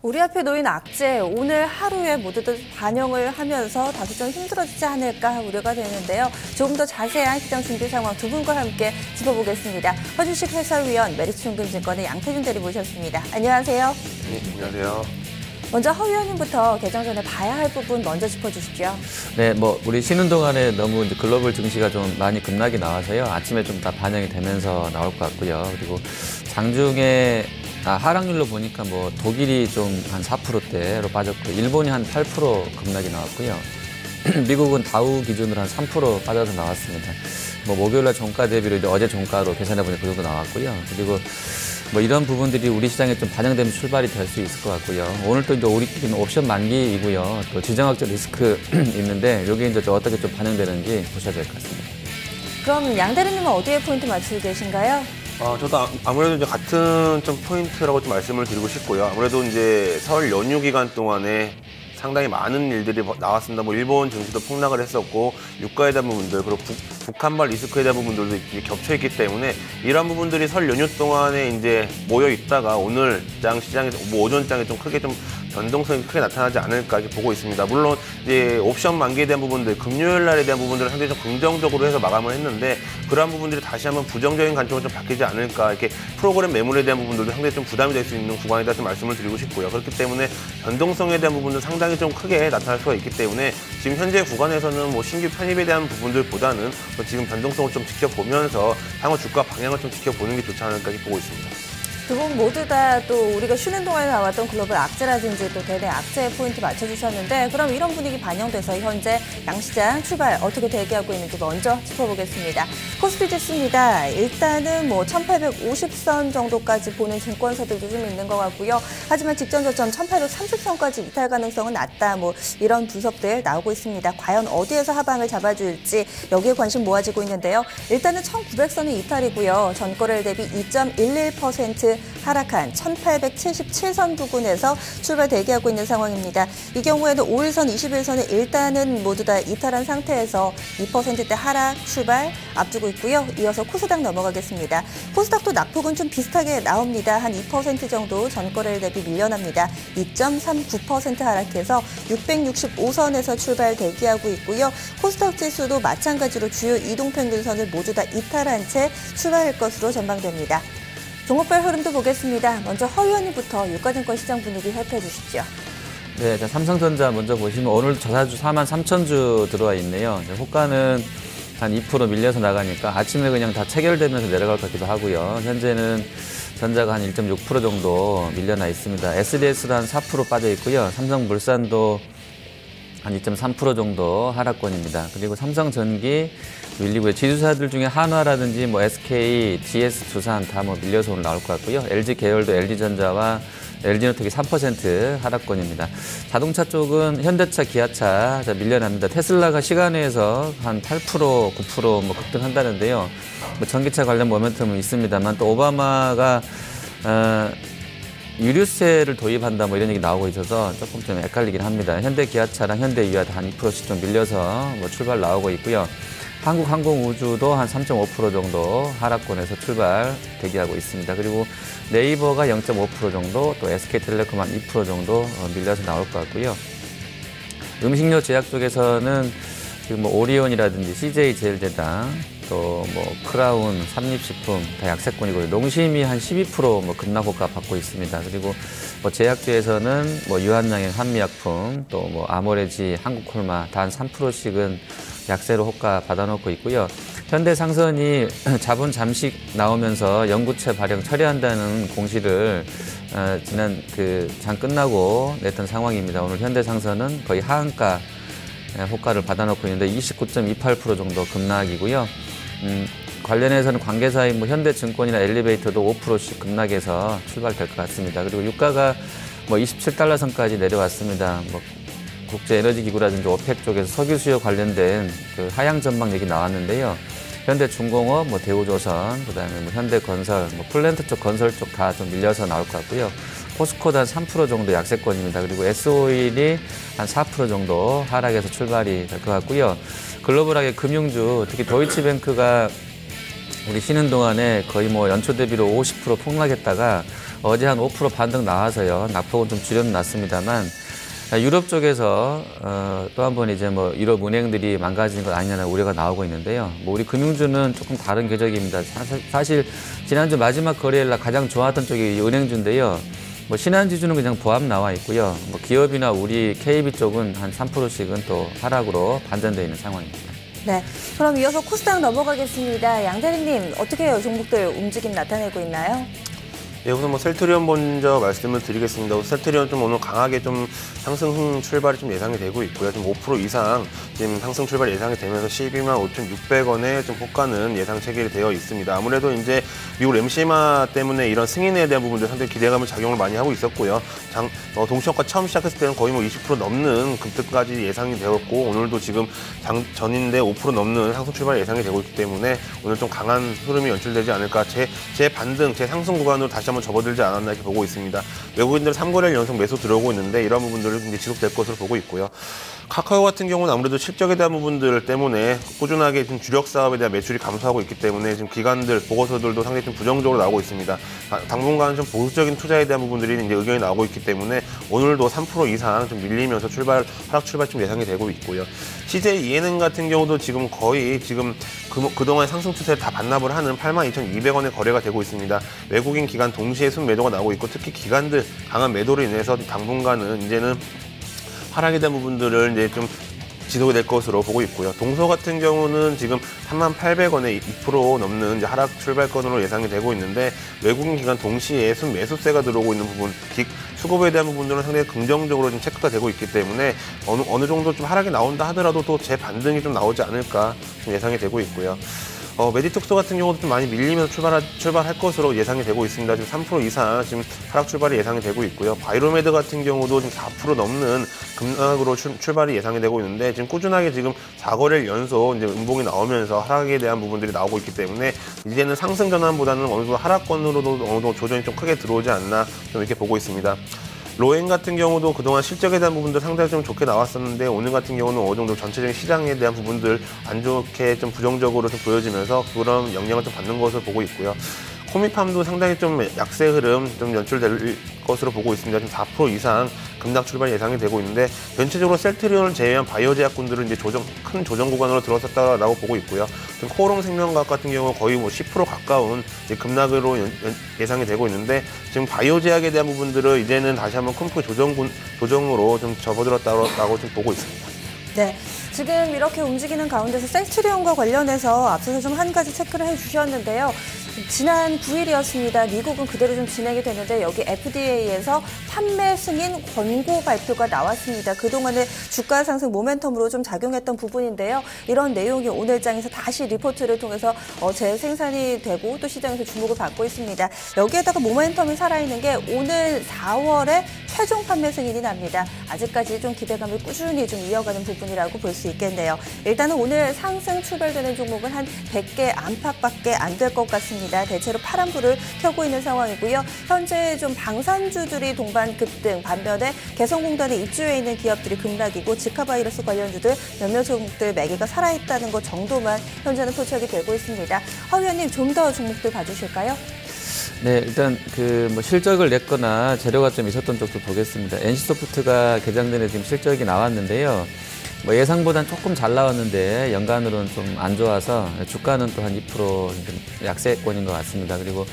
우리 앞에 놓인 악재, 오늘 하루에 모두들 반영을 하면서 다소 좀 힘들어지지 않을까 우려가 되는데요. 조금 더 자세한 시장 준비 상황 두 분과 함께 짚어보겠습니다. 허주식 해설위원, 메리츠증권의 양태준 대리 모셨습니다. 안녕하세요. 네, 안녕하세요. 먼저 허 위원님부터 개장 전에 봐야 할 부분 먼저 짚어주시죠. 네, 우리 쉬는 동안에 너무 이제 글로벌 증시가 좀 많이 급락이 나와서요. 아침에 좀 다 반영이 되면서 나올 것 같고요. 그리고 장중에 하락률로 보니까 독일이 좀 한 4%대로 빠졌고, 일본이 한 8% 급락이 나왔고요. 미국은 다우 기준으로 한 3% 빠져서 나왔습니다. 목요일날 종가 대비로 이제 어제 종가로 계산해보니 그 정도 나왔고요. 그리고 이런 부분들이 우리 시장에 좀 반영되면 출발이 될 수 있을 것 같고요. 오늘 또 이제 우리끼리는 옵션 만기이고요. 또 지정학적 리스크 있는데 여기 이제 어떻게 좀 반영되는지 보셔야 될 것 같습니다. 그럼 양 대리님은 어디에 포인트 맞추고 계신가요? 저도 아무래도 이제 같은 좀 포인트라고 좀 말씀을 드리고 싶고요. 아무래도 이제 설 연휴 기간 동안에 상당히 많은 일들이 나왔습니다. 일본 증시도 폭락을 했었고, 유가에 대한 부분들, 그리고 북한발 리스크에 대한 부분들도 겹쳐있기 때문에 이런 부분들이 설 연휴 동안에 이제 모여 있다가 오늘 시장에서 오전장에 좀 크게 좀 변동성이 크게 나타나지 않을까 이렇게 보고 있습니다. 물론 이제 옵션 만기에 대한 부분들, 금요일 날에 대한 부분들을 상당히 좀 긍정적으로 해서 마감을 했는데, 그러한 부분들이 다시 한번 부정적인 관점으로 좀 바뀌지 않을까, 이렇게 프로그램 매물에 대한 부분들도 상당히 좀 부담이 될 수 있는 구간이다 좀 말씀을 드리고 싶고요. 그렇기 때문에 변동성에 대한 부분은 상당히 좀 크게 나타날 수가 있기 때문에 지금 현재 구간에서는 신규 편입에 대한 부분들보다는 지금 변동성을 좀 지켜보면서 향후 주가 방향을 좀 지켜보는 게 좋지 않을까 이렇게 보고 있습니다. 두 분 모두 다 또 우리가 쉬는 동안에 나왔던 글로벌 악재라든지 또 대내 악재의 포인트 맞춰주셨는데, 그럼 이런 분위기 반영돼서 현재 양시장 출발 어떻게 대기하고 있는지 먼저 짚어보겠습니다. 코스피 지수입니다. 일단은 1850선 정도까지 보는 증권사들도 좀 있는 것 같고요. 하지만 직전 저점 1830선까지 이탈 가능성은 낮다. 이런 분석들 나오고 있습니다. 과연 어디에서 하방을 잡아줄지 여기에 관심 모아지고 있는데요. 일단은 1900선은 이탈이고요. 전거래일 대비 2.11% 하락한 1877선 부근에서 출발 대기하고 있는 상황입니다. 이 경우에는 5일선, 21선은 일단은 모두 다 이탈한 상태에서 2%대 하락 출발 앞두고 있고요. 이어서 코스닥 넘어가겠습니다. 코스닥도 낙폭은 좀 비슷하게 나옵니다. 한 2% 정도 전거래일 대비 밀려납니다. 2.39% 하락해서 665선에서 출발 대기하고 있고요. 코스닥 지수도 마찬가지로 주요 이동평균선을 모두 다 이탈한 채 출발할 것으로 전망됩니다. 종목별 흐름도 보겠습니다. 먼저 허 위원님부터 유가증권 시장 분위기 살펴주시죠. 네, 삼성전자 먼저 보시면 오늘 저사주 43,000주 들어와 있네요. 호가는 한 2% 밀려서 나가니까 아침에 그냥 다 체결되면서 내려갈 것 같기도 하고요. 현재는 전자가 한 1.6% 정도 밀려나 있습니다. SDS도 한 4% 빠져 있고요. 삼성물산도 한 2.3% 정도 하락권입니다. 그리고 삼성전기 밀리고요. 지주사들 중에 한화라든지 SK, GS, 두산 다 밀려서 오늘 나올 것 같고요. LG 계열도 LG전자와 LG노텍이 3% 하락권입니다. 자동차 쪽은 현대차, 기아차 밀려납니다. 테슬라가 시간외에서 한 8%, 9% 급등한다는데요. 전기차 관련 모멘텀은 있습니다만, 또 오바마가 유류세를 도입한다 이런 얘기 나오고 있어서 조금 좀 헷갈리긴 합니다. 현대 기아차랑 현대 유아 한 2%씩 좀 밀려서 출발 나오고 있고요. 한국항공우주도 한 3.5% 정도 하락권에서 출발 대기하고 있습니다. 그리고 네이버가 0.5% 정도, 또 SK텔레콤 한 2% 정도 밀려서 나올 것 같고요. 음식료 제약 쪽에서는 지금 오리온이라든지 CJ제일제당, 또 크라운, 삼립식품 다 약세권이고요. 농심이 한 12% 급락 효과 받고 있습니다. 그리고 제약주에서는 유한양행 한미약품, 또 아모레지, 한국콜마 다 한 3%씩은 약세로 호가 받아놓고 있고요. 현대상선이 자본 잠식 나오면서 연구체 발행 처리한다는 공시를 지난 장 끝나고 냈던 상황입니다. 오늘 현대상선은 거의 하한가 호가를 받아놓고 있는데 29.28% 정도 급락이고요. 관련해서는 관계사인 현대증권이나 엘리베이터도 5%씩 급락해서 출발될 것 같습니다. 그리고 유가가 27달러 선까지 내려왔습니다. 국제에너지기구라든지 오펙 쪽에서 석유 수요 관련된 하향 전망 얘기 나왔는데요. 현대중공업, 대우조선, 그다음에 현대건설, 플랜트 쪽, 건설 쪽 다 좀 밀려서 나올 것 같고요. 포스코도 한 3% 정도 약세권입니다. 그리고 S오일이 한 4% 정도 하락해서 출발이 될 것 같고요. 글로벌하게 금융주, 특히 도이치뱅크가 우리 쉬는 동안에 거의 뭐 연초 대비로 50% 폭락했다가 어제 한 5% 반등 나와서요. 낙폭은 좀 줄여놨습니다만 유럽 쪽에서 또 한 번 이제 뭐 유럽 은행들이 망가지는 것 아니냐는 우려가 나오고 있는데요. 뭐 우리 금융주는 조금 다른 궤적입니다. 사실 지난주 마지막 거래일 날 가장 좋았던 쪽이 은행주인데요. 뭐 신한지주는 그냥 보합 나와 있고요. 뭐 기업이나 우리 KB 쪽은 한 3%씩은 또 하락으로 반전되어 있는 상황입니다. 네, 그럼 이어서 코스닥 넘어가겠습니다. 양 대리님, 어떻게 종목들 움직임 나타내고 있나요? 예, 우선 뭐 셀트리온 먼저 말씀을 드리겠습니다. 셀트리온 좀 오늘 강하게 좀 상승 출발이 좀 예상이 되고 있고요. 좀 5% 이상 지금 상승 출발 예상이 되면서 12만 5,600원에 좀 호가는 예상 체결이 되어 있습니다. 아무래도 이제 미국 엠시마 때문에 이런 승인에 대한 부분들 상당히 기대감을 작용을 많이 하고 있었고요. 동시효과 처음 시작했을 때는 거의 뭐 20% 넘는 급등까지 예상이 되었고 오늘도 지금 전인데 5% 넘는 상승 출발 예상이 되고 있기 때문에 오늘 좀 강한 흐름이 연출되지 않을까. 제 반등, 제 상승 구간으로 다시 한번 접어들지 않았나 이렇게 보고 있습니다. 외국인들 3거래일 연속 매수 들어오고 있는데 이런 부분들을 이제 지속될 것으로 보고 있고요. 카카오 같은 경우는 아무래도 실적에 대한 부분들 때문에 꾸준하게 지금 주력 사업에 대한 매출이 감소하고 있기 때문에 지금 기관들 보고서들도 상당히 좀 부정적으로 나오고 있습니다. 당분간 좀 보수적인 투자에 대한 부분들이 이제 의견이 나오고 있기 때문에 오늘도 3% 이상 좀 밀리면서 하락 출발 좀 예상이 되고 있고요. CJ ENM 같은 경우도 지금 거의 그동안 상승 추세를 다 반납을 하는 82,200원에 거래가 되고 있습니다. 외국인 기관 동시에 순매도가 나오고 있고 특히 기관들 강한 매도로 인해서 당분간은 이제는 하락에 대한 부분들을 이제 좀 지속이 될 것으로 보고 있고요. 동서 같은 경우는 지금 38,800원에 2% 넘는 이제 하락 출발권으로 예상이 되고 있는데 외국인 기관 동시에 순매수세가 들어오고 있는 부분, 수급에 대한 부분들은 상당히 긍정적으로 좀 체크가 되고 있기 때문에 어느 정도 좀 하락이 나온다 하더라도 또 재반등이 좀 나오지 않을까 좀 예상이 되고 있고요. 메디톡스 같은 경우도 좀 많이 밀리면서 출발할 것으로 예상이 되고 있습니다. 지금 3% 이상 지금 하락 출발이 예상이 되고 있고요. 바이로메드 같은 경우도 지금 4% 넘는 급락으로 출발이 예상이 되고 있는데 지금 꾸준하게 지금 4거래일 연속 이제 음봉이 나오면서 하락에 대한 부분들이 나오고 있기 때문에 이제는 상승 전환보다는 어느 정도 하락권으로도 어느 정도 조정이 좀 크게 들어오지 않나 좀 이렇게 보고 있습니다. 로엔 같은 경우도 그동안 실적에 대한 부분들 상당히 좀 좋게 나왔었는데 오늘 같은 경우는 어느 정도 전체적인 시장에 대한 부분들 안 좋게 좀 부정적으로 좀 보여지면서 그런 영향을 좀 받는 것으로 보고 있고요. 코미팜도 상당히 좀 약세 흐름 좀 연출될 것으로 보고 있습니다. 지금 4% 이상 급락 출발 예상이 되고 있는데 전체적으로 셀트리온을 제외한 바이오 제약군들은 이제 큰 조정 구간으로 들어섰다라고 보고 있고요. 지금 코오롱 생명과학 같은 경우 거의 뭐 10% 가까운 이제 급락으로 예상이 되고 있는데 지금 바이오 제약에 대한 부분들을 이제는 다시 한번 큰 폭의 조정으로 좀 접어들었다고 좀 보고 있습니다. 네. 지금 이렇게 움직이는 가운데서 셀트리온과 관련해서 앞서서 좀 한 가지 체크를 해주셨는데요. 지난 9일이었습니다. 미국은 그대로 좀 진행이 되는데 여기 FDA에서 판매 승인 권고 발표가 나왔습니다. 그동안의 주가 상승 모멘텀으로 좀 작용했던 부분인데요. 이런 내용이 오늘 장에서 다시 리포트를 통해서 재생산이 되고 또 시장에서 주목을 받고 있습니다. 여기에다가 모멘텀이 살아있는 게 오늘 4월에 최종 판매 승인이 납니다. 아직까지 좀 기대감을 꾸준히 좀 이어가는 부분이라고 볼 수 있겠네요. 일단은 오늘 상승 출발되는 종목은 한 100개 안팎밖에 안 될 것 같습니다. 대체로 파란불을 켜고 있는 상황이고요. 현재 좀 방산주들이 동반 급등, 반면에 개성공단에 입주해 있는 기업들이 급락이고 지카바이러스 관련주들 몇몇 종목들 매개가 살아있다는 것 정도만 현재는 포착이 되고 있습니다. 허 위원님 좀 더 종목들 봐주실까요? 네, 일단 뭐 실적을 냈거나 재료가 좀 있었던 쪽도 보겠습니다. NC소프트가 개장 전에 지금 실적이 나왔는데요. 뭐 예상보단 조금 잘 나왔는데 연간으로는 좀 안 좋아서 주가는 또 한 2% 약세권인 것 같습니다. 그리고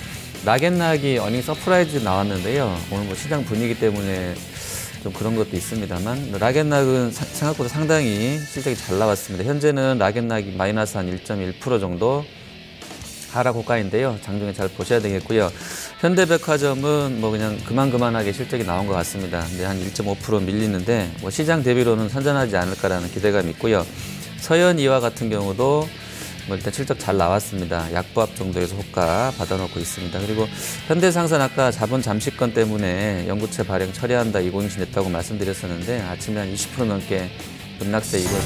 락앤락이 어닝 서프라이즈 나왔는데요. 오늘 뭐 시장 분위기 때문에 좀 그런 것도 있습니다만 락앤락은 생각보다 상당히 실적이 잘 나왔습니다. 현재는 락앤락이 마이너스 한 1.1% 정도 하락 호가인데요. 장중에 잘 보셔야 되겠고요. 현대백화점은 뭐 그냥 그만하게 실적이 나온 것 같습니다. 근데 한 1.5% 밀리는데 뭐 시장 대비로는 선전하지 않을까라는 기대감이 있고요. 서현이와 같은 경우도 뭐 일단 실적 잘 나왔습니다. 약보합 정도에서 호가 받아놓고 있습니다. 그리고 현대상선 아까 자본 잠식권 때문에 연구체 발행 처리한다 이공신 냈다고 말씀드렸었는데 아침에 한 20% 넘게 급락세 이걸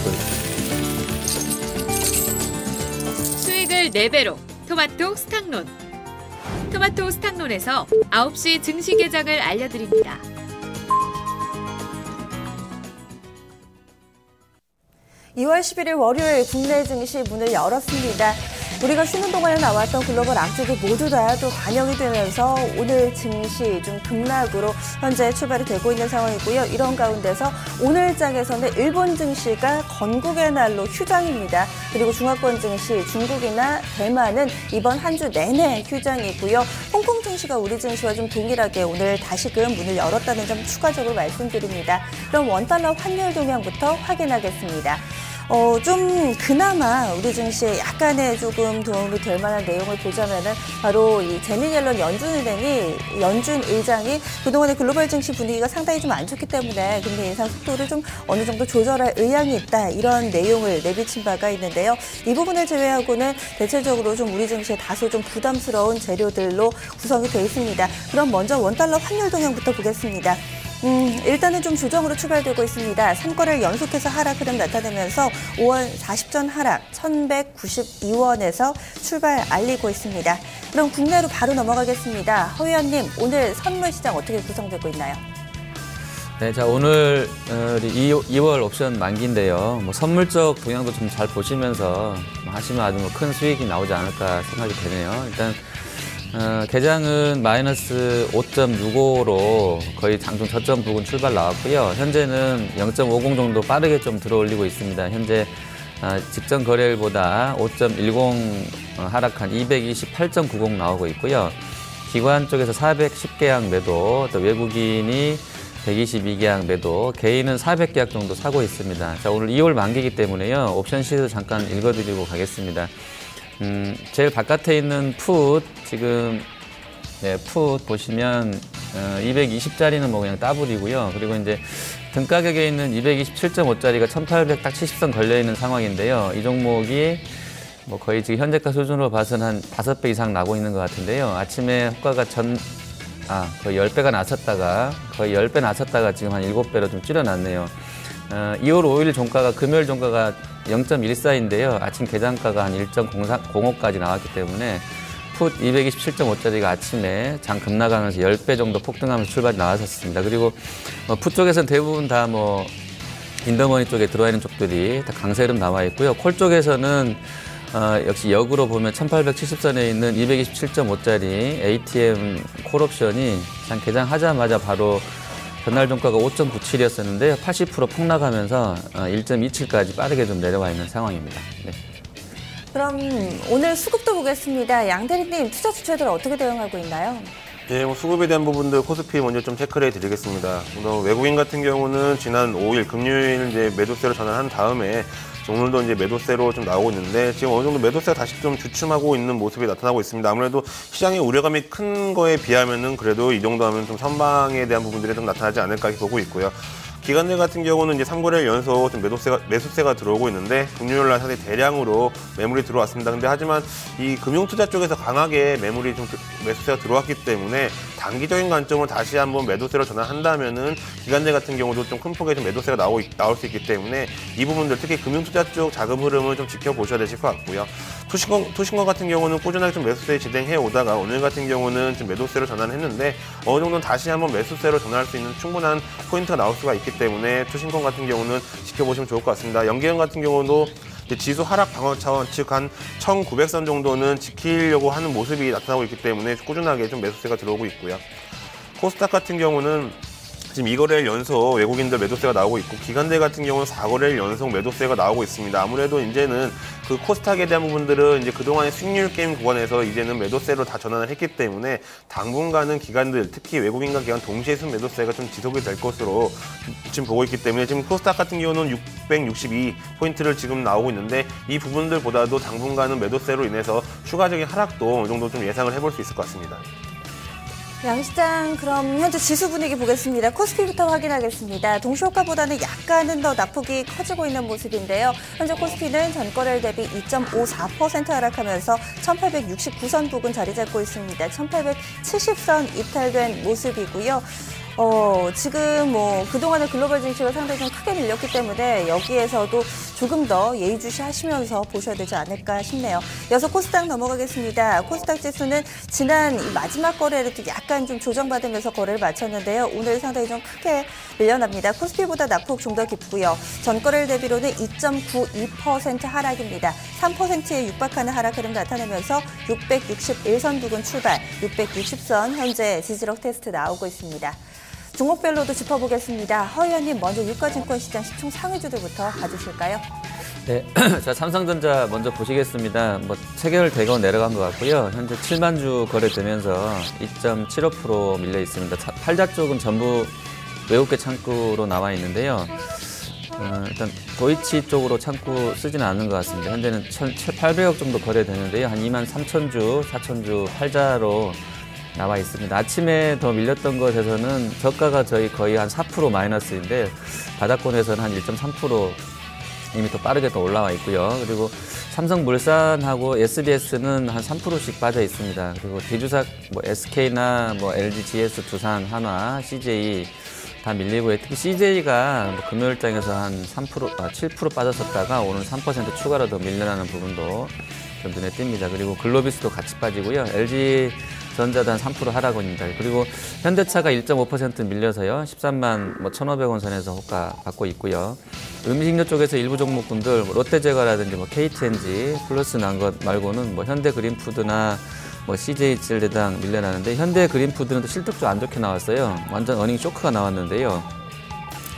수익을 4배로 토마토 스탁론. 토마토 스탁론에서 9시 증시 개장을 알려드립니다. (2월 11일) 월요일 국내 증시 문을 열었습니다. 우리가 쉬는 동안에 나왔던 글로벌 악재들 모두 다 또 반영이 되면서 오늘 증시 좀 급락으로 현재 출발이 되고 있는 상황이고요. 이런 가운데서 오늘 장에서는 일본 증시가 건국의 날로 휴장입니다. 그리고 중화권 증시, 중국이나 대만은 이번 한 주 내내 휴장이고요. 홍콩 증시가 우리 증시와 좀 동일하게 오늘 다시금 문을 열었다는 점 추가적으로 말씀드립니다. 그럼 원달러 환율 동향부터 확인하겠습니다. 좀 그나마 우리 증시에 약간의 조금 도움이 될 만한 내용을 보자면은 바로 이 제닛 옐런 연준 의장이 그동안의 글로벌 증시 분위기가 상당히 좀 안 좋기 때문에 금리 인상 속도를 좀 어느 정도 조절할 의향이 있다 이런 내용을 내비친 바가 있는데요. 이 부분을 제외하고는 대체적으로 좀 우리 증시에 다소 좀 부담스러운 재료들로 구성이 되어 있습니다. 그럼 먼저 원달러 환율 동향부터 보겠습니다. 일단은 좀 조정으로 출발되고 있습니다. 3거래일 연속해서 하락 흐름 나타내면서 5월 40전 하락 1,192원에서 출발 알리고 있습니다. 그럼 국내로 바로 넘어가겠습니다. 허 의원님, 오늘 선물 시장 어떻게 구성되고 있나요? 네, 자 오늘 2월 옵션 만기인데요. 뭐 선물적 동향도 좀 잘 보시면서 하시면 아주 큰 수익이 나오지 않을까 생각이 되네요. 일단 개장은 마이너스 5.65로 거의 장중 저점 부근 출발 나왔고요. 현재는 0.50 정도 빠르게 좀 들어올리고 있습니다. 현재 직전 거래일보다 5.10 하락한 228.90 나오고 있고요. 기관 쪽에서 410계약 매도, 또 외국인이 122계약 매도, 개인은 400계약 정도 사고 있습니다. 자, 오늘 2월 만기이기 때문에요. 옵션 시드 잠깐 읽어드리고 가겠습니다. 제일 바깥에 있는 풋, 지금, 네, 풋 보시면, 220짜리는 뭐 그냥 따블이고요. 그리고 이제 등 가격에 있는 227.5짜리가 1800 딱 70선 걸려있는 상황인데요. 이 종목이 뭐 거의 지금 현재가 수준으로 봐서는 한 5배 이상 나고 있는 것 같은데요. 아침에 호가가 거의 10배가 나섰다가 지금 한 7배로 좀 줄여놨네요. 2월 5일 종가가, 금요일 종가가 0.14인데요. 아침 개장가가 한 1.05까지 나왔기 때문에 풋 227.5짜리가 아침에 장 급락하면서 10배 정도 폭등하면서 출발이 나왔었습니다. 그리고 풋 쪽에서는 대부분 다 인더머니 쪽에 들어와 있는 쪽들이 다 강세 흐름 나와 있고요. 콜 쪽에서는 역시 역으로 보면 1870선에 있는 227.5짜리 ATM 콜옵션이 장 개장하자마자 바로 전날 종가가 5.97이었었는데요. 80% 폭락하면서 1.27까지 빠르게 좀 내려와 있는 상황입니다. 네. 그럼 오늘 수급도 보겠습니다. 양 대리님, 투자 주체들 어떻게 대응하고 있나요? 네, 수급에 대한 부분들 코스피 먼저 좀 체크를 해드리겠습니다. 외국인 같은 경우는 지난 5일 금요일 이제 매도세로 전환한 다음에 오늘도 이제 매도세로 좀 나오고 있는데 지금 어느 정도 매도세가 다시 좀 주춤하고 있는 모습이 나타나고 있습니다. 아무래도 시장의 우려감이 큰 거에 비하면은 그래도 이 정도 하면 좀 선방에 대한 부분들이 좀 나타나지 않을까 보고 있고요. 기관들 같은 경우는 이제 3거래일 연속 좀 매수세가 들어오고 있는데 금요일 날 상당히 대량으로 매물이 들어왔습니다. 근데 하지만 이 금융투자 쪽에서 강하게 매수세가 들어왔기 때문에 단기적인 관점으로 다시 한번 매도세로 전환한다면은 기관들 같은 경우도 좀 큰 폭의 좀 매도세가 나올 수 있기 때문에 이 부분들 특히 금융투자 쪽 자금 흐름을 좀 지켜보셔야 되실 것 같고요. 투신권 같은 경우는 꾸준하게 좀 매수세 진행해 오다가 오늘 같은 경우는 좀 매도세로 전환했는데 어느 정도는 다시 한번 매수세로 전환할 수 있는 충분한 포인트가 나올 수가 있기 때문에 투신권 같은 경우는 지켜보시면 좋을 것 같습니다. 연계형 같은 경우도 지수 하락 방어 차원 즉 한 1900선 정도는 지키려고 하는 모습이 나타나고 있기 때문에 꾸준하게 좀 매수세가 들어오고 있고요. 코스닥 같은 경우는 지금 2거래일 연속 외국인들 매도세가 나오고 있고 기관들 같은 경우는 4거래일 연속 매도세가 나오고 있습니다. 아무래도 이제는 그 코스닥에 대한 부분들은 이제 그동안의 수익률 게임 구간에서 이제는 매도세로 다 전환을 했기 때문에 당분간은 기관들 특히 외국인과 기관 동시에 순 매도세가 좀 지속이 될 것으로 지금 보고 있기 때문에 지금 코스닥 같은 경우는 662포인트를 지금 나오고 있는데 이 부분들보다도 당분간은 매도세로 인해서 추가적인 하락도 어느 정도 좀 예상을 해볼 수 있을 것 같습니다. 양시장 그럼 현재 지수 분위기 보겠습니다. 코스피부터 확인하겠습니다. 동시효과보다는 약간은 더 낙폭이 커지고 있는 모습인데요. 현재 코스피는 전거래일 대비 2.54% 하락하면서 1869선 부근 자리 잡고 있습니다. 1870선 이탈된 모습이고요. 지금 뭐 그동안의 글로벌 증시가 상당히 좀 크게 밀렸기 때문에 여기에서도 조금 더 예의주시하시면서 보셔야 되지 않을까 싶네요. 이어서 코스닥 넘어가겠습니다. 코스닥 지수는 지난 이 마지막 거래를 약간 좀 조정받으면서 거래를 마쳤는데요. 오늘 상당히 좀 크게 밀려납니다. 코스피보다 낙폭 좀 더 깊고요. 전거래일 대비로는 2.92% 하락입니다. 3%에 육박하는 하락 흐름 나타내면서 661선 부근 출발, 660선 현재 지지력 테스트 나오고 있습니다. 종목별로도 짚어보겠습니다. 허 의원님, 먼저 유가증권 시장 시총 상위주들부터 봐주실까요? 네, 자, 삼성전자 먼저 보시겠습니다. 뭐 체결 대거 내려간 것 같고요. 현재 7만 주 거래되면서 2.75% 밀려 있습니다. 팔자 쪽은 전부 외국계 창구로 나와 있는데요. 일단 도이치 쪽으로 창구 쓰지는 않는 것 같습니다. 현재는 1,800억 정도 거래되는데요. 한 2만 3천 주, 4천 주 팔자로 나와 있습니다. 아침에 더 밀렸던 것에서는 저가가 저희 거의 한 4% 마이너스인데 바닥권에서는 한 1.3% 이미 더 빠르게 더 올라와 있고요. 그리고 삼성물산하고 SBS는 한 3%씩 빠져 있습니다. 그리고 대주사 뭐 SK나 뭐 LG, GS, 두산, 한화, CJ 다 밀리고요. 특히 CJ가 뭐 금요일장에서 한 7% 빠졌었다가 오늘 3% 추가로 더 밀려나는 부분도 좀 눈에 띕니다. 그리고 글로비스도 같이 빠지고요. LG 전자도 한 3% 하락원입니다. 그리고 현대차가 1.5% 밀려서요. 13만 1,500원 선에서 호가 받고 있고요. 음식료 쪽에서 일부 종목군들 롯데제과라든지 KTNG 플러스 난 것 말고는 현대그린푸드나 CJ질대당 밀려나는데 현대그린푸드는 또 실적 좀 안 좋게 나왔어요. 완전 어닝 쇼크가 나왔는데요.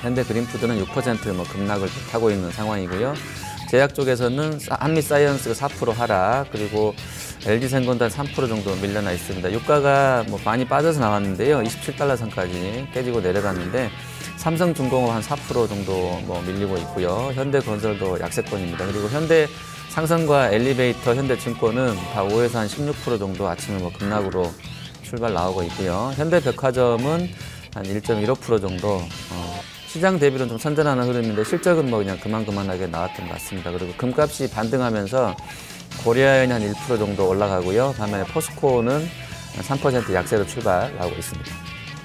현대그린푸드는 6% 급락을 하고 있는 상황이고요. 제약 쪽에서는 한미사이언스가 4% 하락, 그리고 LG생건도 한 3% 정도 밀려나 있습니다. 유가가 많이 빠져서 나왔는데요. 27달러 선까지 깨지고 내려갔는데 삼성중공업 한 4% 정도 밀리고 있고요. 현대건설도 약세권입니다. 그리고 현대상선과 엘리베이터, 현대증권은 다 5에서 한 16% 정도 아침에 급락으로 출발 나오고 있고요. 현대백화점은 한 1.15% 정도 시장 대비로는 좀 선전하는 흐름인데 실적은 그냥 그만하게 나왔던 것 같습니다. 그리고 금값이 반등하면서 고려아연이 한 1% 정도 올라가고요. 반면에 포스코는 3% 약세로 출발하고 있습니다.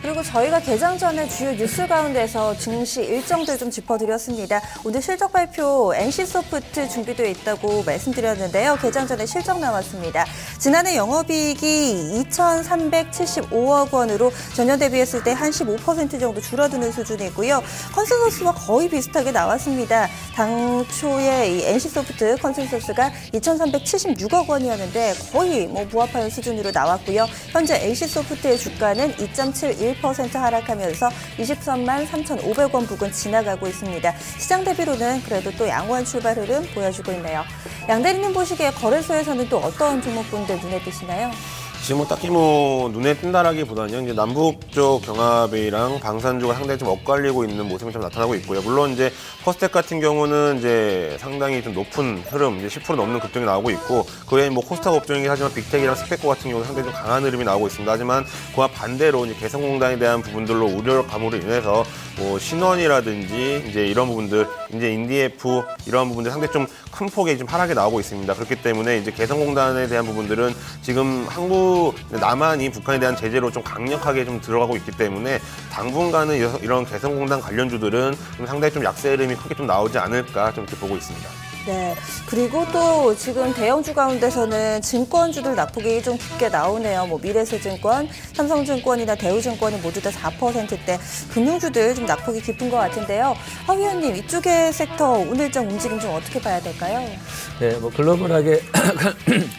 그리고 저희가 개장 전에 주요 뉴스 가운데서 증시 일정들 좀 짚어드렸습니다. 오늘 실적 발표 NC소프트 준비되어 있다고 말씀드렸는데요. 개장 전에 실적 나왔습니다. 지난해 영업이익이 2,375억 원으로 전년 대비했을 때 한 15% 정도 줄어드는 수준이고요. 컨센서스와 거의 비슷하게 나왔습니다. 당초에 이 NC소프트 컨센서스가 2,376억 원이었는데 거의 부합하는 수준으로 나왔고요. 현재 NC소프트의 주가는 2.71% 하락하면서 23만 3,500원 부근 지나가고 있습니다. 시장 대비로는 그래도 또 양호한 출발 흐름 보여주고 있네요. 양 대리님 보시기에 거래소에서는 또 어떤 종목군들 눈에 띄시나요? 지금 딱히 눈에 띈다라기보다는 이제 남북 쪽 경합이랑 방산주가 상당히 좀 엇갈리고 있는 모습이 좀 나타나고 있고요. 물론 이제 퍼스텍 같은 경우는 이제 상당히 좀 높은 흐름, 이제 10% 넘는 급등이 나오고 있고, 그 외에 코스닥 업종이긴 하지만 빅텍이랑 스펙코 같은 경우는 상당히 좀 강한 흐름이 나오고 있습니다. 하지만 그와 반대로 이제 개성공단에 대한 부분들로 우려감으로 인해서 신원이라든지 이제 이런 부분들, 이제 인디에프 이런 부분들 상당히 좀 큰 폭의 좀 하락이 나오고 있습니다. 그렇기 때문에 이제 개성공단에 대한 부분들은 지금 남한이 북한에 대한 제재로 좀 강력하게 좀 들어가고 있기 때문에 당분간은 이런 개성공단 관련주들은 좀 상당히 좀 약세 흐름이 크게 좀 나오지 않을까 좀 이렇게 보고 있습니다. 네. 그리고 또 지금 대형주 가운데서는 증권주들 낙폭이 좀 깊게 나오네요. 미래세증권, 삼성증권이나 대우증권이 모두 다 4%대. 금융주들 좀 낙폭이 깊은 것 같은데요. 허 위원님, 이쪽의 섹터 오늘장 움직임 좀 어떻게 봐야 될까요? 네,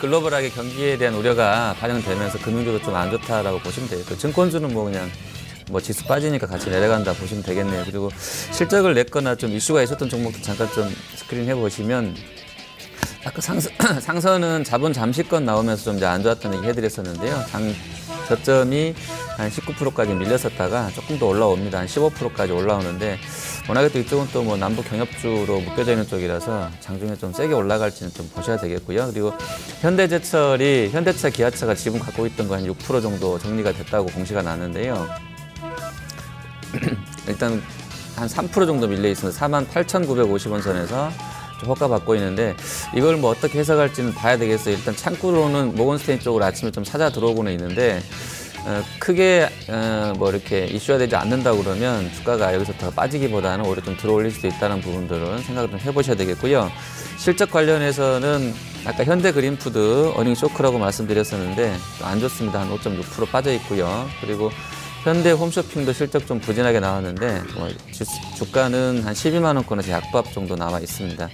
글로벌하게 경기에 대한 우려가 반영되면서 금융주도 좀 안 좋다라고 보시면 돼요. 증권주는 그냥 지수 빠지니까 같이 내려간다 보시면 되겠네요. 그리고 실적을 냈거나 좀 이슈가 있었던 종목도 잠깐 좀 스크린 해보시면 아까 상선은 자본 잠시권 나오면서 좀 이제 안 좋았다는 얘기 해드렸었는데요. 저점이 한 19%까지 밀렸었다가 조금 더 올라옵니다. 한 15%까지 올라오는데 워낙에 또 이쪽은 또 남북 경협주로 묶여져 있는 쪽이라서 장중에 좀 세게 올라갈지는 좀 보셔야 되겠고요. 그리고 현대제철이 현대차, 기아차가 지분 갖고 있던 거 한 6% 정도 정리가 됐다고 공시가 났는데요. 일단 한 3% 정도 밀려 있습니다. 48,950원 선에서 좀 호가받고 있는데 이걸 어떻게 해석할지는 봐야 되겠어요. 일단 창구로는 모건스테인 쪽으로 아침에 좀 찾아 들어오고는 있는데 크게 뭐 이렇게 이슈가 되지 않는다 그러면 주가가 여기서 더 빠지기보다는 오히려 좀 들어올릴 수도 있다는 부분들은 생각을 좀 해보셔야 되겠고요. 실적 관련해서는 아까 현대그린푸드 어닝 쇼크라고 말씀드렸었는데 안 좋습니다. 한 5.6% 빠져 있고요. 그리고 현대홈쇼핑도 실적 좀 부진하게 나왔는데 주가는 한 12만 원권에서 약밥 정도 나와 있습니다.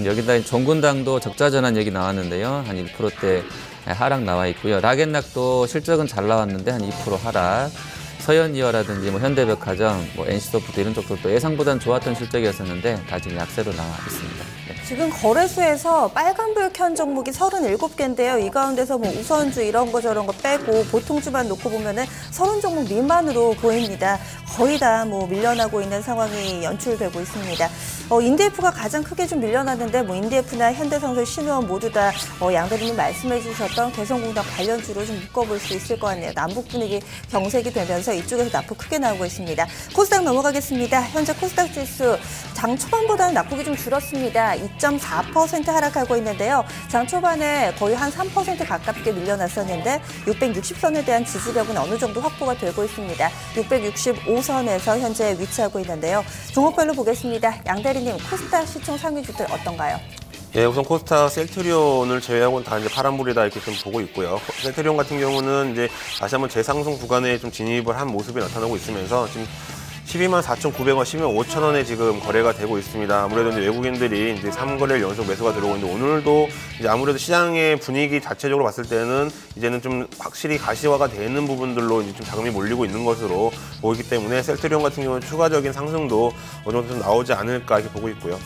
여기다 종근당도 적자 전환 얘기 나왔는데요. 한 1%대 하락 나와 있고요. 락앤락도 실적은 잘 나왔는데 한 2% 하락. 서현이어라든지 뭐 현대백화점, 뭐 NC소프트 이런 쪽도 예상보다는 좋았던 실적이었었는데 다 지금 약세로 나와 있습니다. 네. 지금 거래소에서 빨간불 켠 종목이 37개인데요. 이 가운데서 뭐 우선주 이런 거 저런 거 빼고 보통주만 놓고 보면은 30종목 미만으로 보입니다. 거의 다 뭐 밀려나고 있는 상황이 연출되고 있습니다. 인디에프가 가장 크게 좀 밀려났는데 뭐 인디에프나 현대상술, 신우원 모두 다 양 대리님 말씀해 주셨던 개성공단 관련주로 좀 묶어볼 수 있을 것 같네요. 남북 분위기 경색이 되면서 이쪽에서 낙폭 크게 나오고 있습니다. 코스닥 넘어가겠습니다. 현재 코스닥 지수 장 초반보다는 낙폭이 좀 줄었습니다. 2.4% 하락하고 있는데요. 장 초반에 거의 한 3% 가깝게 밀려났었는데 660선에 대한 지지력은 어느 정도 확보가 되고 있습니다. 665선에서 현재 위치하고 있는데요. 종목별로 보겠습니다. 양 대리님, 코스닥 시총 상위주들 어떤가요? 예, 우선 코스닥 셀트리온을 제외하고는 다 이제 파란불이다 이렇게 좀 보고 있고요. 셀트리온 같은 경우는 이제 다시 한번 재상승 구간에 좀 진입을 한 모습이 나타나고 있으면서 지금 12만 4,900원, 12만 5천원에 지금 거래가 되고 있습니다. 아무래도 이제 외국인들이 이제 3거래일 연속 매수가 들어오고 있는데 오늘도 이제 아무래도 시장의 분위기 자체적으로 봤을 때는 이제는 좀 확실히 가시화가 되는 부분들로 이제 좀 자금이 몰리고 있는 것으로 보이기 때문에 셀트리온 같은 경우는 추가적인 상승도 어느 정도 좀 나오지 않을까 이렇게 보고 있고요.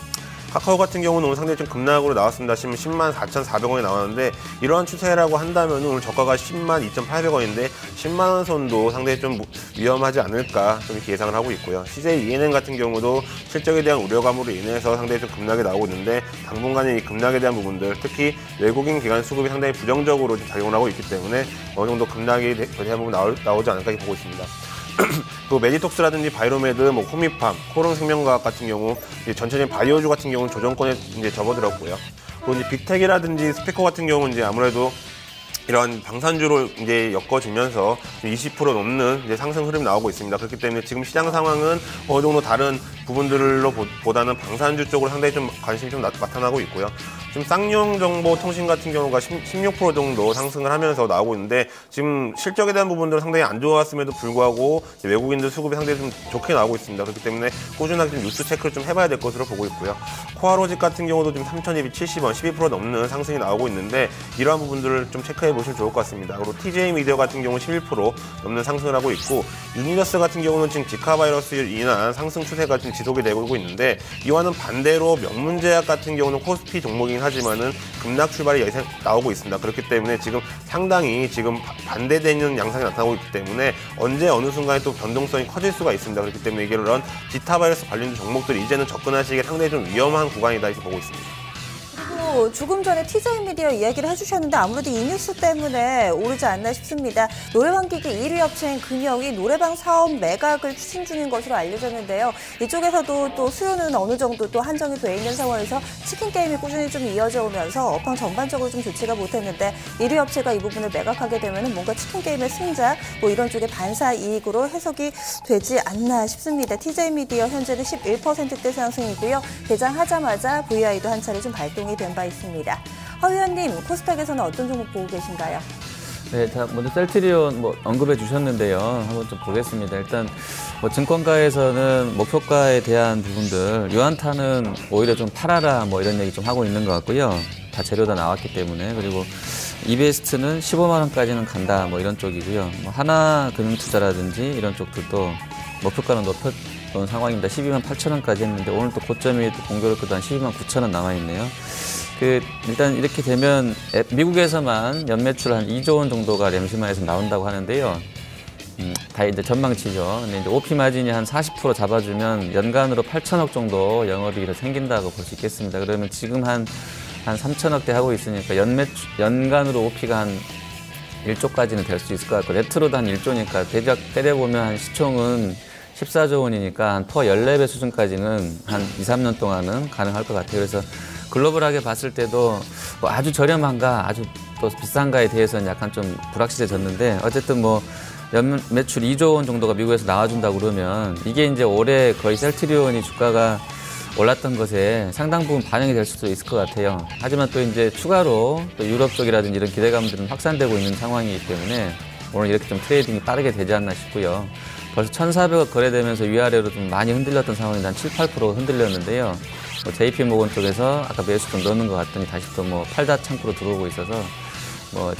카카오 같은 경우는 오늘 상당히 좀 급락으로 나왔습니다. 지금 10만 4,400원이 나왔는데 이러한 추세라고 한다면 오늘 저가가 10만 2,800원인데 10만 원 선도 상당히 좀 위험하지 않을까 좀 이렇게 예상을 하고 있고요. CJ ENM 같은 경우도 실적에 대한 우려감으로 인해서 상당히 좀 급락이 나오고 있는데 당분간의 이 급락에 대한 부분들 특히 외국인 기관 수급이 상당히 부정적으로 좀 작용을 하고 있기 때문에 어느 정도 급락이 대부분 나오지 않을까 이렇게 보고 있습니다. 또 메디톡스라든지 바이로메드, 뭐 호미팜, 코롱생명과학 같은 경우 전체적인 바이오주 같은 경우는 조정권에 이제 접어들었고요. 또 이제 빅텍이라든지 스피커 같은 경우는 이제 아무래도 이런 방산주로 이제 엮어지면서 20% 넘는 이제 상승 흐름이 나오고 있습니다. 그렇기 때문에 지금 시장 상황은 어느 정도 다른 부분들로 보다는 방산주 쪽으로 상당히 좀 관심이 좀 나타나고 있고요. 지금 쌍용정보통신 같은 경우가 16% 정도 상승을 하면서 나오고 있는데 지금 실적에 대한 부분들은 상당히 안 좋았음에도 불구하고 외국인들 수급이 상당히 좀 좋게 나오고 있습니다. 그렇기 때문에 꾸준하게 좀 뉴스 체크를 좀 해봐야 될 것으로 보고 있고요. 코아로직 같은 경우도 지금 3,270원, 12% 넘는 상승이 나오고 있는데 이러한 부분들을 좀 체크해 보시면 좋을 것 같습니다. 그리고 TJ 미디어 같은 경우는 11% 넘는 상승을 하고 있고 유니너스 같은 경우는 지금 지카 바이러스로 인한 상승 추세가 지금 지속이 되고 있는데 이와는 반대로 명문제약 같은 경우는 코스피 종목이긴 하지만은 급락 출발이 나오고 있습니다. 그렇기 때문에 지금 상당히 지금 반대되는 양상이 나타나고 있기 때문에 언제 어느 순간에 또 변동성이 커질 수가 있습니다. 그렇기 때문에 이런 지타 바이러스 관련 종목들이 이제는 접근하시기에 상당히 좀 위험한 구간이다 이렇게 보고 있습니다. 그리고 조금 전에 TJ미디어 이야기를 해주셨는데 아무래도 이 뉴스 때문에 오르지 않나 싶습니다. 노래방 기기 1위 업체인 근영이 노래방 사업 매각을 추진 중인 것으로 알려졌는데요. 이쪽에서도 또 수요는 어느 정도 또 한정이 돼 있는 상황에서 치킨 게임이 꾸준히 좀 이어져 오면서 업황 전반적으로 좀 좋지가 못했는데 1위 업체가 이 부분을 매각하게 되면 뭔가 치킨 게임의 승자 뭐 이런 쪽의 반사 이익으로 해석이 되지 않나 싶습니다. TJ미디어 현재는 11%대 상승이고요. 개장하자마자 VI도 한 차례 좀 발동이 된 바 있습니다. 허 의원님, 코스닥에서는 어떤 종목 보고 계신가요? 네, 자, 먼저 셀트리온 언급해 주셨는데요. 한번 좀 보겠습니다. 일단 증권가에서는 목표가에 대한 부분들, 유한타는 오히려 좀 팔아라 이런 얘기 좀 하고 있는 것 같고요. 다 재료 다 나왔기 때문에. 그리고 이베스트는 15만 원까지는 간다 이런 쪽이고요. 하나금융투자라든지 이런 쪽들도 목표가는 높였던 상황입니다. 12만 8천 원까지 했는데 오늘 또 고점이 또 공교롭게도 한 12만 9천 원 남아 있네요. 일단 이렇게 되면 미국에서만 연매출 한 2조 원 정도가 램시마에서 나온다고 하는데요. 다 이제 전망치죠. 근데 이제 OP 마진이 한 40% 잡아주면 연간으로 8천억 정도 영업이익이 더 생긴다고 볼 수 있겠습니다. 그러면 지금 한 3천억대 하고 있으니까 연간으로 OP가 한 1조까지는 될 수 있을 것 같고 네트로도 한 1조니까 대략 때려보면 한 시총은 14조 원이니까 한 퍼 14배 수준까지는 한 2, 3년 동안은 가능할 것 같아요. 그래서 글로벌하게 봤을 때도 아주 저렴한가 아주 또 비싼가에 대해서는 약간 좀 불확실해졌는데 어쨌든 매출 2조 원 정도가 미국에서 나와준다고 그러면 이게 이제 올해 거의 셀트리온이 주가가 올랐던 것에 상당 부분 반영이 될 수도 있을 것 같아요. 하지만 또 이제 추가로 또 유럽 쪽이라든지 이런 기대감들은 확산되고 있는 상황이기 때문에 오늘 이렇게 좀 트레이딩이 빠르게 되지 않나 싶고요. 벌써 1,400억 거래되면서 위아래로 좀 많이 흔들렸던 상황이 한 7, 8% 흔들렸는데요. JP모건 쪽에서 아까 매수 좀 넣는 것 같더니 다시 또 뭐 팔다 창구로 들어오고 있어서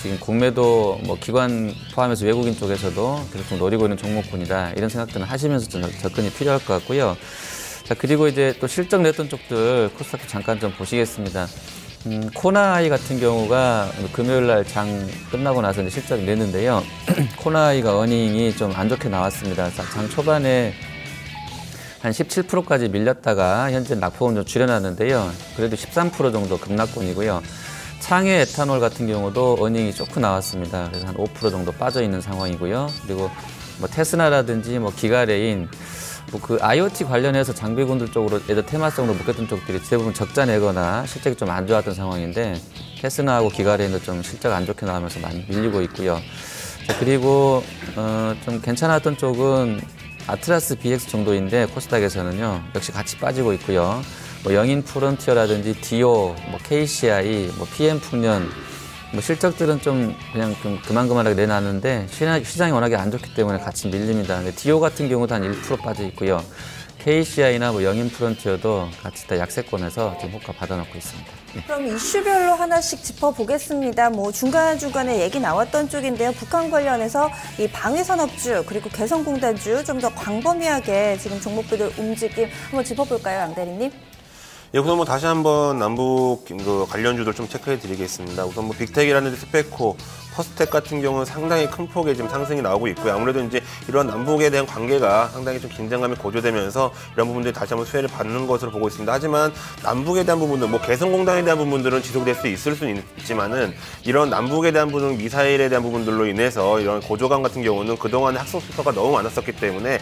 지금 국내도 기관 포함해서 외국인 쪽에서도 계속 좀 노리고 있는 종목군이다. 이런 생각들은 하시면서 좀 접근이 필요할 것 같고요. 자, 그리고 이제 또 실적 냈던 쪽들 코스닥도 잠깐 좀 보시겠습니다. 코나아이 같은 경우가 금요일 날 장 끝나고 나서 이제 실적을 냈는데요. 코나아이가 어닝이 좀 안 좋게 나왔습니다. 장 초반에 한 17%까지 밀렸다가 현재 낙폭은 좀 줄여놨는데요. 그래도 13% 정도 급락권이고요. 창의 에탄올 같은 경우도 어닝이 조금 나왔습니다. 그래서 한 5% 정도 빠져 있는 상황이고요. 그리고 테스나라든지 기가레인 그 IoT 관련해서 장비군들 쪽으로 예전 테마성으로 묶였던 쪽들이 대부분 적자 내거나 실적이 좀 안 좋았던 상황인데 테스나하고 기가레인도 좀 실적 안 좋게 나오면서 많이 밀리고 있고요. 자, 그리고 좀 괜찮았던 쪽은 아트라스 BX 정도인데 코스닥에서는요 역시 같이 빠지고 있고요. 영인 프론티어라든지 디오, KCI, PM 풍년 실적들은 좀 그냥 좀 그만하게 내놨는데 시장이 워낙에 안 좋기 때문에 같이 밀립니다. 근데 디오 같은 경우도 한 1% 빠져 있고요. KCI나 영인 프론티어도 같이 다 약세권에서 지금 호가 받아놓고 있습니다. 네. 그럼 이슈별로 하나씩 짚어보겠습니다. 중간중간에 얘기 나왔던 쪽인데요. 북한 관련해서 이 방위산업주 그리고 개성공단주 좀 더 광범위하게 지금 종목들 움직임 한번 짚어볼까요, 양 대리님? 예, 우선 다시 한번 남북 관련주들 좀 체크해 드리겠습니다. 우선 빅텍이라든지 스페코, 퍼스텍 같은 경우는 상당히 큰 폭의 지금 상승이 나오고 있고요. 아무래도 이제 이런 남북에 대한 관계가 상당히 좀 긴장감이 고조되면서 이런 부분들이 다시 한번 수혜를 받는 것으로 보고 있습니다. 하지만 남북에 대한 부분들, 개성공단에 대한 부분들은 지속될 수 있을 수는 있지만은 이런 남북에 대한 부분, 미사일에 대한 부분들로 인해서 이런 고조감 같은 경우는 그동안의 학속 수가가 너무 많았었기 때문에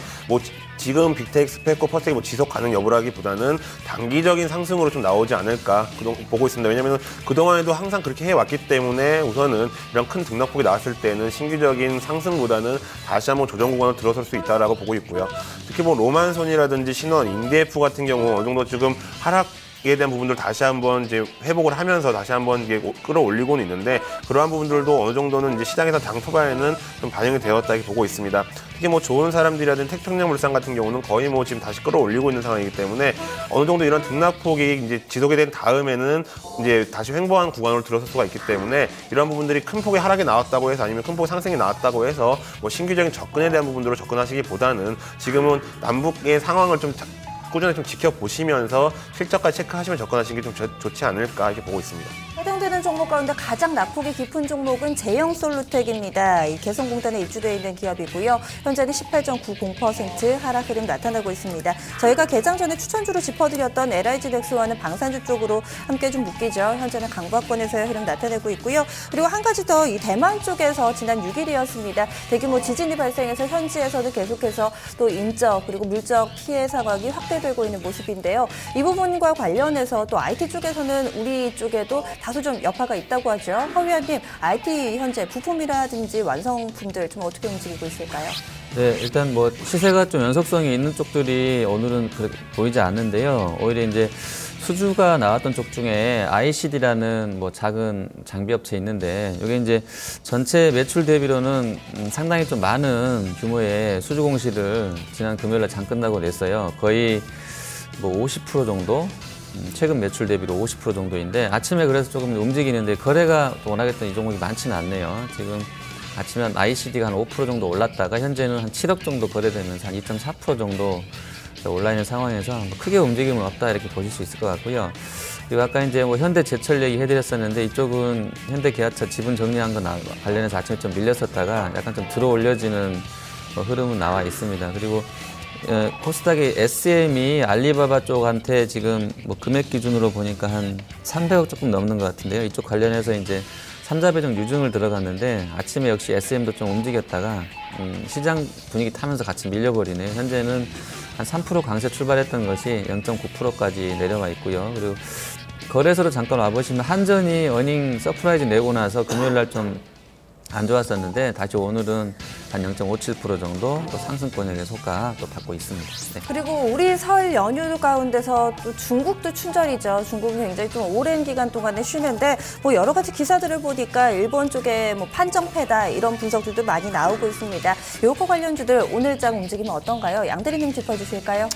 지금 빅텍, 스페코, 퍼스텍이 지속 가능 여부라기보다는 단기적인 상승으로 좀 나오지 않을까 보고 있습니다. 왜냐하면 그동안에도 항상 그렇게 해왔기 때문에 우선은 이런 큰 등락폭이 나왔을 때는 신규적인 상승보다는 다시 한번 조정 구간으로 들어설 수 있다라고 보고 있고요. 특히 로만손이라든지 신원, 인디에프 같은 경우 어느 정도 지금 하락에 대한 부분들 다시 한번 이제 회복을 하면서 다시 한번 이게 끌어올리고는 있는데 그러한 부분들도 어느 정도는 이제 시장에서 장 초반에는 좀 반영이 되었다 이렇게 보고 있습니다. 특히 좋은 사람들이라든지 태평양물산 같은 경우는 거의 지금 다시 끌어올리고 있는 상황이기 때문에 어느 정도 이런 등락폭이 이제 지속이 된 다음에는 이제 다시 횡보한 구간으로 들어설 수가 있기 때문에 이런 부분들이 큰 폭의 하락이 나왔다고 해서 아니면 큰 폭의 상승이 나왔다고 해서 신규적인 접근에 대한 부분들로 접근하시기보다는 지금은 남북의 상황을 좀 꾸준히 좀 지켜보시면서 실적까지 체크하시면 접근하시는 게 좀 좋지 않을까 이렇게 보고 있습니다. 해당되는 종목 가운데 가장 낙폭이 깊은 종목은 제형솔루텍입니다. 이 개성공단에 입주되어 있는 기업이고요. 현재는 18.90% 하락 흐름 나타나고 있습니다. 저희가 개장 전에 추천주로 짚어드렸던 LIG넥스와는 방산주 쪽으로 함께 좀 묶이죠. 현재는 강박권에서의 흐름 나타내고 있고요. 그리고 한 가지 더 이 대만 쪽에서 지난 6일이었습니다. 대규모 지진이 발생해서 현지에서는 계속해서 또 인적 그리고 물적 피해 상황이 확대되고 있는 모습인데요. 이 부분과 관련해서 또 IT 쪽에서는 우리 쪽에도 다소 좀 여파가 있다고 하죠. 허 위원님, IT 현재 부품이라든지 완성품들 좀 어떻게 움직이고 있을까요? 네, 일단 시세가 좀 연속성이 있는 쪽들이 오늘은 보이지 않는데요. 오히려 이제 수주가 나왔던 쪽 중에 ICD라는 작은 장비 업체 있는데 이게 이제 전체 매출 대비로는 상당히 좀 많은 규모의 수주 공시를 지난 금요일날 장 끝나고 냈어요. 거의 50% 정도? 최근 매출 대비로 50% 정도인데 아침에 그래서 조금 움직이는데 거래가 또 원하겠던 이 종목이 많지는 않네요. 지금 아침에 ICD가 한 5% 정도 올랐다가 현재는 한 7억 정도 거래되면서 한 2.4% 정도 올라 있는 상황에서 크게 움직임은 없다 이렇게 보실 수 있을 것 같고요. 그리고 아까 이제 현대제철 얘기 해드렸었는데 이쪽은 현대기아차 지분 정리한 거 관련해서 아침에 좀 밀렸었다가 약간 좀 들어 올려지는 흐름은 나와 있습니다. 그리고 코스닥의 SM이 알리바바 쪽한테 지금 금액 기준으로 보니까 한 300억 조금 넘는 것 같은데요. 이쪽 관련해서 이제 3자 배정 유증을 들어갔는데 아침에 역시 SM도 좀 움직였다가 시장 분위기 타면서 같이 밀려버리네요. 현재는 한 3% 강세 출발했던 것이 0.9%까지 내려와 있고요. 그리고 거래소로 잠깐 와보시면 한전이 어닝 서프라이즈 내고 나서 금요일 날 좀 안 좋았었는데 다시 오늘은 한 0.57% 정도 또 상승권역에 속가 또 받고 있습니다. 네. 그리고 우리 설 연휴 가운데서 또 중국도 춘절이죠. 중국은 굉장히 좀 오랜 기간 동안에 쉬는데 뭐 여러 가지 기사들을 보니까 일본 쪽에 뭐 판정패다 이런 분석들도 많이 나오고 있습니다. 요거 관련주들 오늘장 움직임은 어떤가요? 양 대리님 짚어주실까요?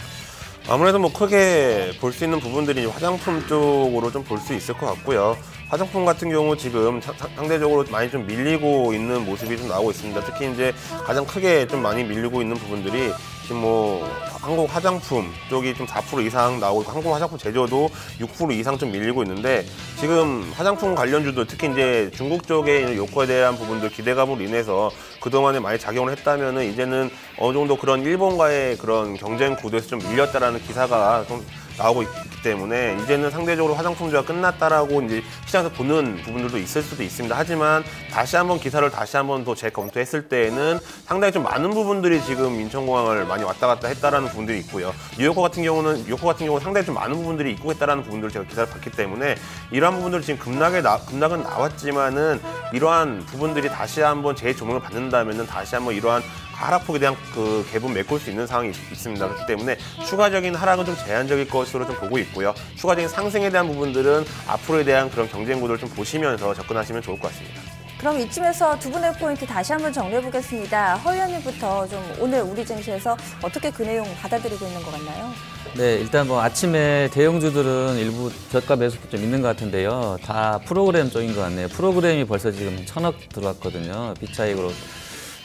아무래도 뭐 크게 볼 수 있는 부분들이 화장품 쪽으로 좀 볼 수 있을 것 같고요. 화장품 같은 경우 지금 상대적으로 많이 좀 밀리고 있는 모습이 좀 나오고 있습니다. 특히 이제 가장 크게 좀 많이 밀리고 있는 부분들이 지금 뭐 한국 화장품 쪽이 좀 4% 이상 나오고 한국 화장품 제조도 6% 이상 좀 밀리고 있는데 지금 화장품 관련주도 특히 이제 중국 쪽의 요거에 대한 부분들 기대감으로 인해서 그동안에 많이 작용을 했다면은 이제는 어느 정도 그런 일본과의 그런 경쟁 구도에서 좀 밀렸다라는 기사가 좀 나오고 있기 때문에 이제는 상대적으로 화장품주가 끝났다라고 이제 시장에서 보는 부분들도 있을 수도 있습니다. 하지만 다시 한번 기사를 다시 한번 더 재검토했을 때에는 상당히 좀 많은 부분들이 지금 인천공항을 많이 왔다 갔다 했다라는 부분들이 있고요. 요코 같은 경우는 상당히 좀 많은 부분들이 입국했다라는 부분들을 제가 기사를 봤기 때문에 이러한 부분들 지금 급락은 나왔지만은 이러한 부분들이 다시 한번 재조명을 받는다면은 다시 한번 이러한 하락폭에 대한 그 갭은 메꿀 수 있는 상황이 있습니다. 그렇기 때문에 추가적인 하락은 좀 제한적일 것으로 좀 보고 있고요. 추가적인 상승에 대한 부분들은 앞으로에 대한 그런 경쟁 구도를 좀 보시면서 접근하시면 좋을 것 같습니다. 그럼 이쯤에서 두 분의 포인트 다시 한번 정리해 보겠습니다. 허연이부터 좀 오늘 우리 증시에서 어떻게 그 내용 받아들이고 있는 것 같나요? 네, 일단 뭐 아침에 대형주들은 일부 저가 매수도 좀 있는 것 같은데요. 다 프로그램 쪽인 것 같네요. 프로그램이 벌써 지금 1,000억 들어왔거든요. 비차익으로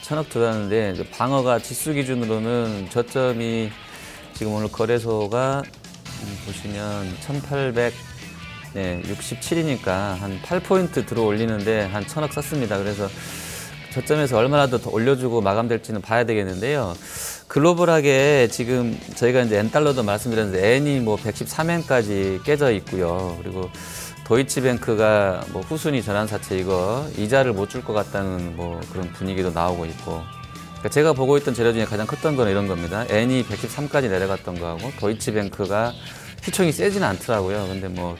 1,000억 들어왔는데 방어가 지수 기준으로는 저점이 지금 오늘 거래소가 보시면 1,867이니까 한 8포인트 들어 올리는데 한 1,000억 썼습니다. 그래서 저점에서 얼마나 더 올려주고 마감될지는 봐야 되겠는데요. 글로벌하게 지금 저희가 이제 엔달러도 말씀드렸는데 엔이 뭐 113엔까지 깨져 있고요. 그리고 도이치뱅크가 뭐 후순위 전환사채 이거 이자를 못 줄 것 같다는 뭐 그런 분위기도 나오고 있고. 그러니까 제가 보고 있던 재료 중에 가장 컸던 건 이런 겁니다. 엔이 113까지 내려갔던 거하고 도이치뱅크가 휘청이 세지는 않더라고요. 근데 뭐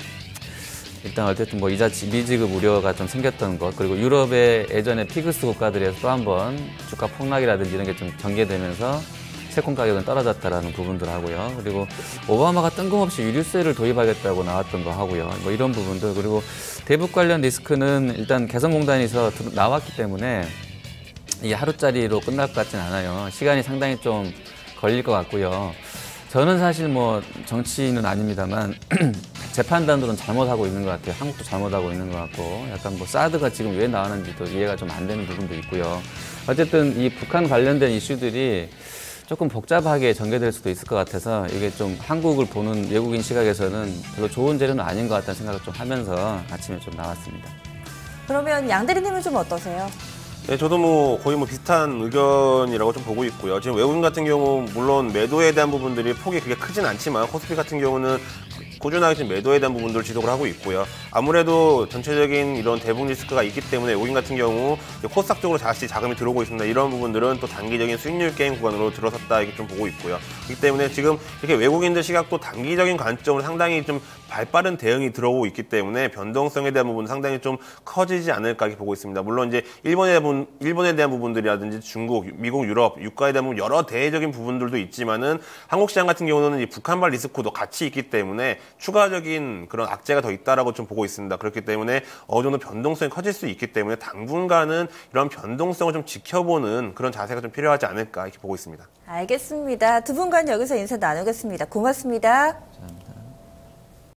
일단 어쨌든 뭐 이자 미지급 우려가 좀 생겼던 것, 그리고 유럽의 예전에 피그스 국가들에서 또 한 번 주가 폭락이라든지 이런 게 좀 전개되면서 채권 가격은 떨어졌다라는 부분들 하고요. 그리고 오바마가 뜬금없이 유류세를 도입하겠다고 나왔던 거 하고요. 뭐 이런 부분들. 그리고 대북 관련 리스크는 일단 개성공단에서 나왔기 때문에 이게 하루짜리로 끝날 것 같진 않아요. 시간이 상당히 좀 걸릴 것 같고요. 저는 사실 뭐 정치인은 아닙니다만 제 판단으로는 잘못하고 있는 것 같아요. 한국도 잘못하고 있는 것 같고 약간 뭐 사드가 지금 왜 나왔는지도 이해가 좀 안 되는 부분도 있고요. 어쨌든 이 북한 관련된 이슈들이 조금 복잡하게 전개될 수도 있을 것 같아서 이게 좀 한국을 보는 외국인 시각에서는 별로 좋은 재료는 아닌 것 같다는 생각을 좀 하면서 아침에 좀 나왔습니다. 그러면 양 대리님은 좀 어떠세요? 네, 저도 뭐 거의 뭐 비슷한 의견이라고 좀 보고 있고요. 지금 외국인 같은 경우 물론 매도에 대한 부분들이 폭이 그렇게 크진 않지만 코스피 같은 경우는 꾸준하게 지금 매도에 대한 부분들을 지속을 하고 있고요. 아무래도 전체적인 이런 대북 리스크가 있기 때문에 외국인 같은 경우 코스닥 쪽으로 다시 자금이 들어오고 있습니다. 이런 부분들은 또 단기적인 수익률 게임 구간으로 들어섰다 이렇게 좀 보고 있고요. 그렇기 때문에 지금 이렇게 외국인들 시각도 단기적인 관점으로 상당히 좀 발빠른 대응이 들어오고 있기 때문에 변동성에 대한 부분은 상당히 좀 커지지 않을까 이렇게 보고 있습니다. 물론 이제 일본에 대한 부분들이라든지 중국, 미국, 유럽, 유가에 대한 부분 여러 대외적인 부분들도 있지만은 한국 시장 같은 경우는 이 북한발 리스크도 같이 있기 때문에 추가적인 그런 악재가 더 있다라고 좀 보고 있습니다. 그렇기 때문에 어느 정도 변동성이 커질 수 있기 때문에 당분간은 이런 변동성을 좀 지켜보는 그런 자세가 좀 필요하지 않을까 이렇게 보고 있습니다. 알겠습니다. 두 분간 여기서 인사 나누겠습니다. 고맙습니다. 감사합니다.